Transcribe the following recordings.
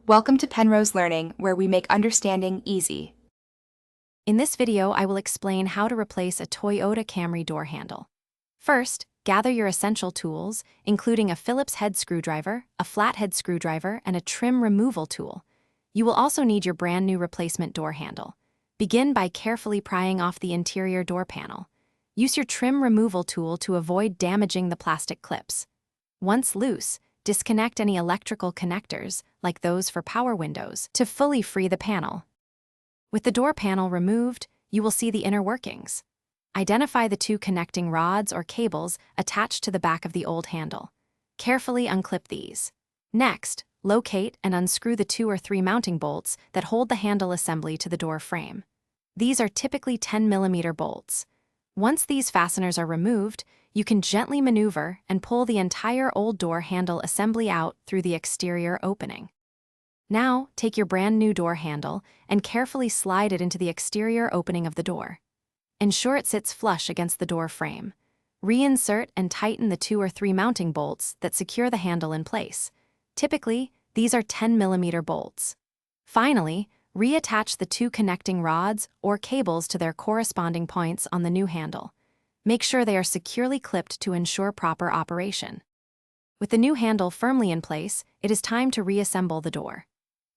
Welcome to Penrose Learning, where we make understanding easy. In this video, I will explain how to replace a Toyota Camry door handle. First, gather your essential tools, including a Phillips head screwdriver, a flathead screwdriver, and a trim removal tool. You will also need your brand new replacement door handle. Begin by carefully prying off the interior door panel. Use your trim removal tool to avoid damaging the plastic clips. Once loose, disconnect any electrical connectors, like those for power windows, to fully free the panel. With the door panel removed, you will see the inner workings. Identify the two connecting rods or cables attached to the back of the old handle. Carefully unclip these. Next, locate and unscrew the 2 or 3 mounting bolts that hold the handle assembly to the door frame. These are typically 10mm bolts. Once these fasteners are removed, you can gently maneuver and pull the entire old door handle assembly out through the exterior opening. Now, take your brand new door handle and carefully slide it into the exterior opening of the door. Ensure it sits flush against the door frame. Reinsert and tighten the 2 or 3 mounting bolts that secure the handle in place. Typically, these are 10mm bolts. Finally, reattach the 2 connecting rods or cables to their corresponding points on the new handle. Make sure they are securely clipped to ensure proper operation. With the new handle firmly in place, it is time to reassemble the door.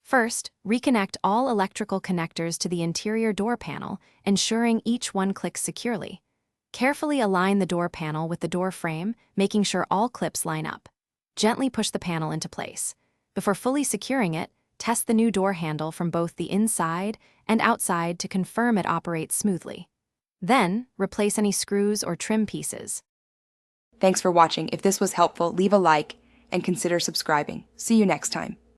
First, reconnect all electrical connectors to the interior door panel, ensuring each one clicks securely. Carefully align the door panel with the door frame, making sure all clips line up. Gently push the panel into place. Before fully securing it, test the new door handle from both the inside and outside to confirm it operates smoothly. Then, replace any screws or trim pieces. Thanks for watching. If this was helpful, leave a like and consider subscribing. See you next time.